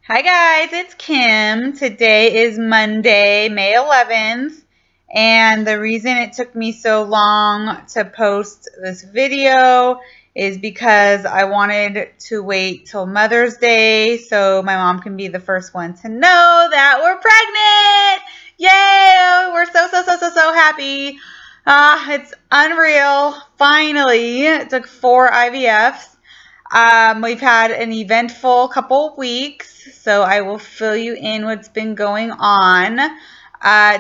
Hi guys, it's Kim. Today is Monday, May 11th, and the reason it took me so long to post this video is because I wanted to wait till Mother's Day so my mom can be the first one to know that we're pregnant! Yay! We're so happy. It's unreal. Finally, it took 4 IVFs. We've had an eventful couple of weeks, so I will fill you in what's been going on.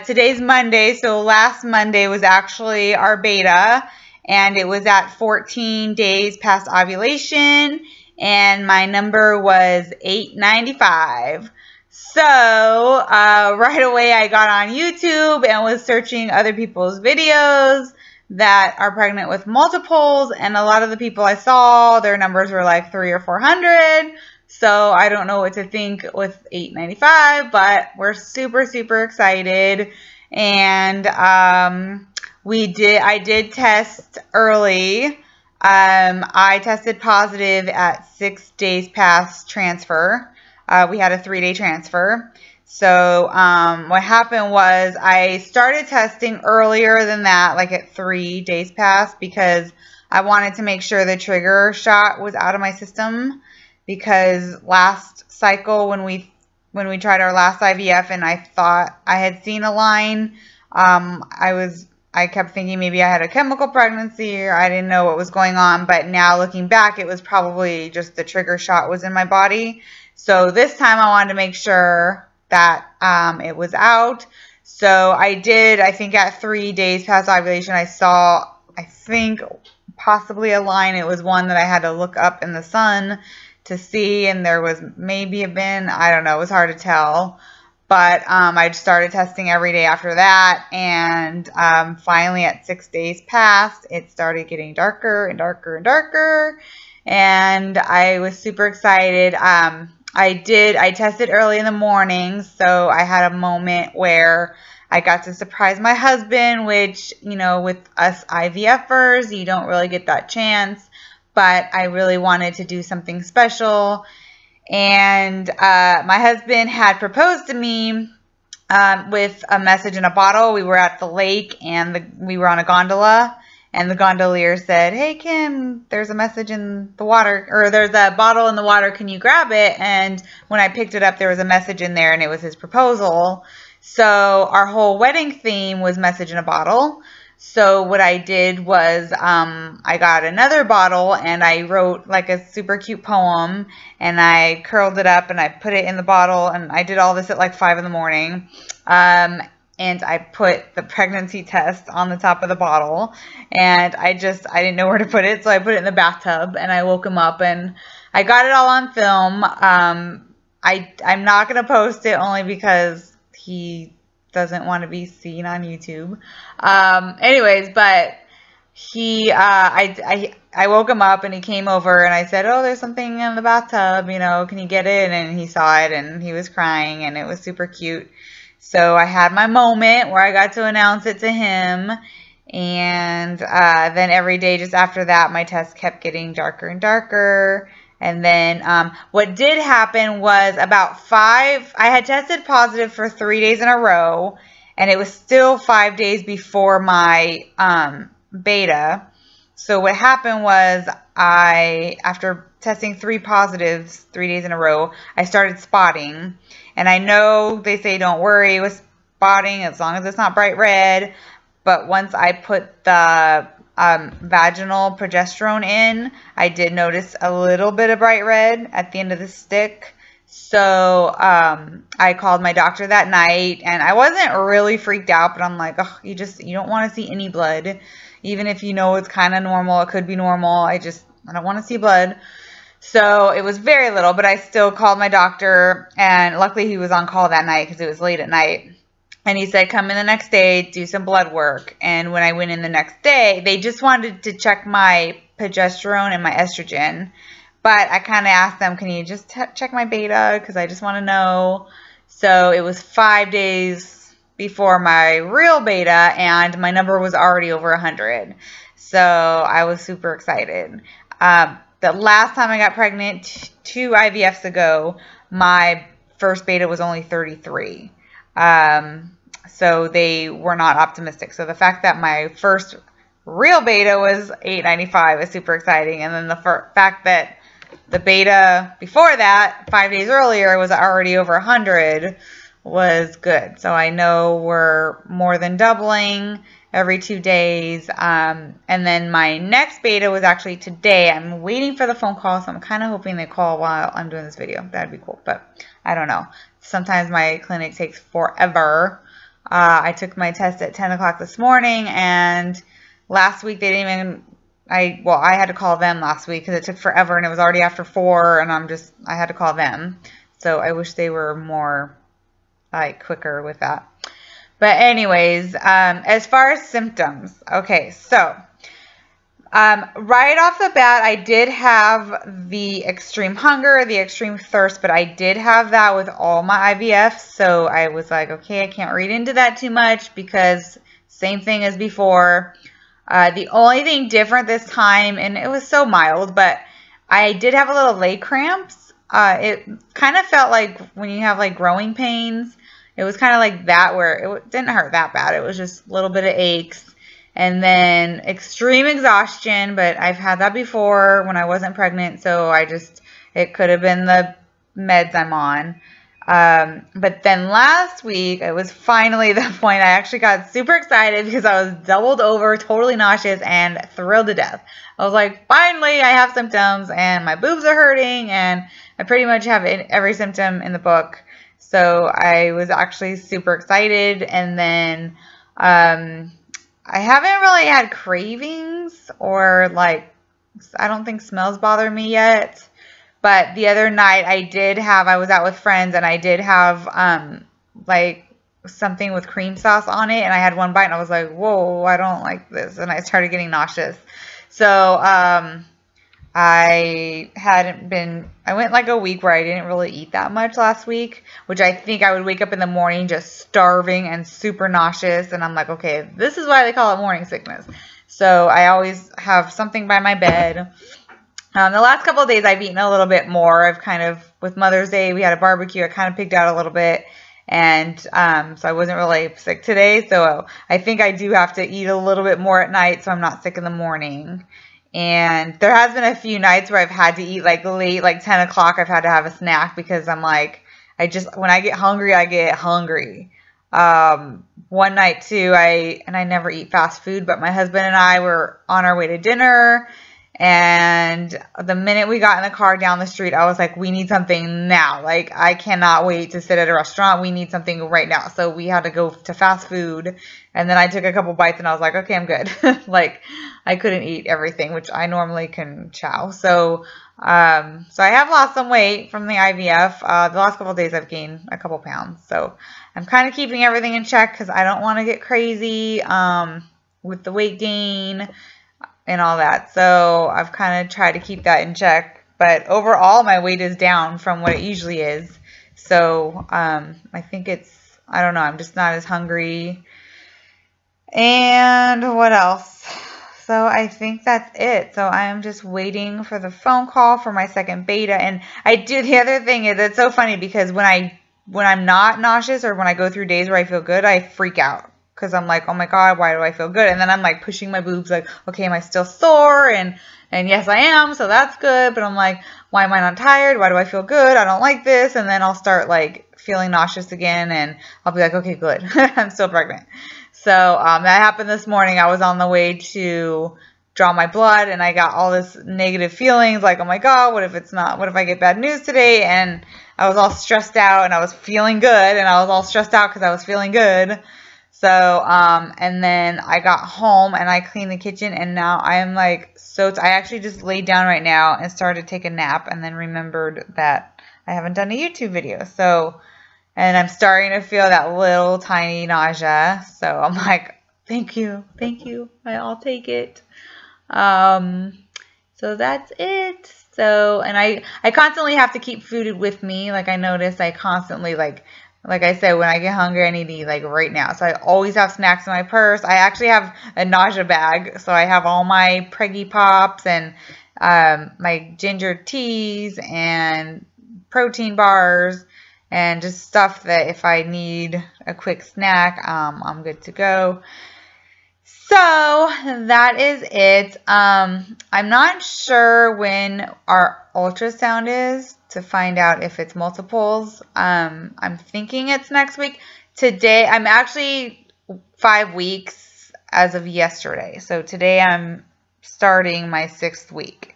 Today's Monday, so last Monday was actually our beta, and it was at 14 days past ovulation, and my number was 895. So right away I got on YouTube and was searching other people's videos that are pregnant with multiples, and a lot of the people I saw, their numbers were like 300 or 400. So I don't know what to think with 895, but we're super excited. And I did test early. I tested positive at 6 days past transfer. We had a 3-day transfer. So what happened was I started testing earlier than that, like at 3 days past, because I wanted to make sure the trigger shot was out of my system. Because last cycle when we tried our last IVF and I thought I had seen a line, I kept thinking maybe I had a chemical pregnancy or I didn't know what was going on. But now looking back, it was probably just the trigger shot was in my body. So this time I wanted to make sure that it was out. So I did, I think at 3 days past ovulation, I saw, I think possibly a line. It was one that I had to look up in the sun to see, and there was maybe a bin. I don't know. It was hard to tell. But I started testing every day after that, and finally at 6 days past, it started getting darker and darker and darker, and I was super excited. I tested early in the morning, so I had a moment where I got to surprise my husband, which, you know, with us IVFers, you don't really get that chance, but I really wanted to do something special. And my husband had proposed to me with a message in a bottle. We were at the lake, and we were on a gondola. And the gondolier said, "Hey, Kim, there's a message in the water, or there's a bottle in the water. Can you grab it?" And when I picked it up, there was a message in there, and it was his proposal. So our whole wedding theme was message in a bottle. So what I did was I got another bottle, and I wrote like a super cute poem, and I curled it up, and I put it in the bottle, and I did all this at like 5 in the morning. And I put the pregnancy test on the top of the bottle, and I didn't know where to put it, so I put it in the bathtub, and I woke him up, and I got it all on film. I'm not going to post it only because he doesn't want to be seen on YouTube. Anyways, but I woke him up, and he came over, and I said, "Oh, there's something in the bathtub, you know, can you get it?" And he saw it, and he was crying, and it was super cute. So I had my moment where I got to announce it to him, and then every day just after that, my test kept getting darker and darker. And then what did happen was I had tested positive for 3 days in a row, and it was still 5 days before my beta. So what happened was after testing 3 positives 3 days in a row, I started spotting. And I know they say don't worry with spotting as long as it's not bright red. But once I put the vaginal progesterone in, I did notice a little bit of bright red at the end of the stick. So I called my doctor that night, and I wasn't really freaked out, but I'm like, oh, you don't want to see any blood. Even if you know it's kind of normal, it could be normal. I don't want to see blood. So it was very little, but I still called my doctor, and luckily he was on call that night because it was late at night. And he said, come in the next day, do some blood work. And when I went in the next day, they just wanted to check my progesterone and my estrogen. But I kind of asked them, can you just check my beta? Because I just want to know. So it was 5 days before my real beta, and my number was already over 100. So I was super excited. The last time I got pregnant, 2 IVFs ago, my first beta was only 33. So they were not optimistic. So the fact that my first real beta was 895 is super exciting. And then the fact that the beta before that, 5 days earlier, was already over 100 was good. So I know we're more than doubling every 2 days. And then my next beta was actually today. I'm waiting for the phone call, so I'm kind of hoping they call while I'm doing this video. That'd be cool, but I don't know. Sometimes my clinic takes forever. I took my test at 10 o'clock this morning, and last week they didn't even, I had to call them last week because it took forever and it was already after 4, and I had to call them. So I wish they were more quicker with that. But anyways, as far as symptoms, okay, so right off the bat, I did have the extreme hunger, the extreme thirst, but I did have that with all my IVF. So I was like, okay, I can't read into that too much because same thing as before. The only thing different this time, and it was so mild, but I did have a little leg cramps. It kind of felt like when you have like growing pains. It was kind of like that, where it didn't hurt that bad. It was just a little bit of aches. And then extreme exhaustion, but I've had that before when I wasn't pregnant, so it could have been the meds I'm on. But then last week, it was finally the point I actually got super excited because I was doubled over, totally nauseous, and thrilled to death. I was like, finally, I have symptoms, and my boobs are hurting, and I pretty much have every symptom in the book. So I was actually super excited, and then I haven't really had cravings or I don't think smells bother me yet. But the other night I was out with friends, and I did have something with cream sauce on it, and I had one bite and I was like, whoa, I don't like this. And I started getting nauseous. So I went like a week where I didn't really eat that much last week, which I think I would wake up in the morning just starving and super nauseous. And I'm like, okay, this is why they call it morning sickness. So I always have something by my bed. The last couple of days I've eaten a little bit more. With Mother's Day, we had a barbecue. I kind of pigged out a little bit. And so I wasn't really sick today. So I think I do have to eat a little bit more at night so I'm not sick in the morning. And there has been a few nights where I've had to eat late, 10 o'clock. I've had to have a snack because I'm like, when I get hungry, I get hungry. One night too, I never eat fast food, but my husband and I were on our way to dinner. And the minute we got in the car down the street, I was like, we need something now. I cannot wait to sit at a restaurant. We need something right now. So we had to go to fast food. And then I took a couple bites and I was like, okay, I'm good. I couldn't eat everything, which I normally can chow. So I have lost some weight from the IVF. The last couple of days I've gained a couple pounds. So I'm kind of keeping everything in check because I don't want to get crazy with the weight gain and all that. So I've kind of tried to keep that in check. But overall, my weight is down from what it usually is. So I think I don't know, I'm just not as hungry. And what else? So I think that's it. So I'm just waiting for the phone call for my second beta. And the other thing is, it's so funny because when I'm not nauseous or when I go through days where I feel good, I freak out. Because I'm like, oh my God, why do I feel good? And then I'm like pushing my boobs like, okay, am I still sore? And yes, I am. So that's good. But I'm like, why am I not tired? Why do I feel good? I don't like this. And then I'll start feeling nauseous again. And I'll be like, okay, good. I'm still pregnant. So that happened this morning. I was on the way to draw my blood and I got all this negative feelings like, oh my God, what if I get bad news today? And I was all stressed out and I was feeling good. And I was all stressed out because I was feeling good. So, and then I got home and I cleaned the kitchen and now I am I actually just laid down right now and started to take a nap and then remembered that I haven't done a YouTube video. So, and I'm starting to feel that little tiny nausea. So I'm like, thank you. I'll take it. So that's it. So, and I constantly have to keep food with me. I notice I constantly like I said, when I get hungry, I need to eat right now. So I always have snacks in my purse. I actually have a nausea bag. So I have all my Preggy Pops and my ginger teas and protein bars and just stuff that if I need a quick snack, I'm good to go. So that is it. I'm not sure when our ultrasound is to find out if it's multiples. I'm thinking it's next week. Today, I'm actually 5 weeks as of yesterday. So today I'm starting my 6th week.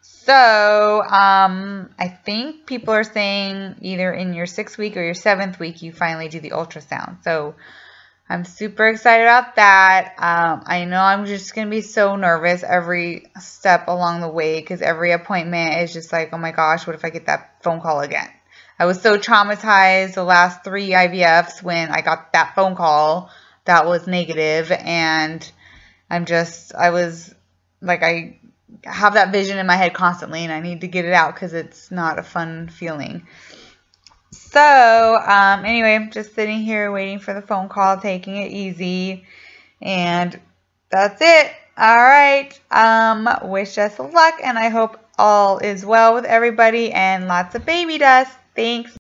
So I think people are saying either in your 6th week or your 7th week, you finally do the ultrasound. So I'm super excited about that. I know I'm just going to be so nervous every step along the way because every appointment is just like, oh my gosh, what if I get that phone call again? I was so traumatized the last 3 IVFs when I got that phone call that was negative, and I have that vision in my head constantly, and I need to get it out because it's not a fun feeling. So, anyway, just sitting here waiting for the phone call, taking it easy, and that's it. All right. Wish us luck, and I hope all is well with everybody and lots of baby dust. Thanks.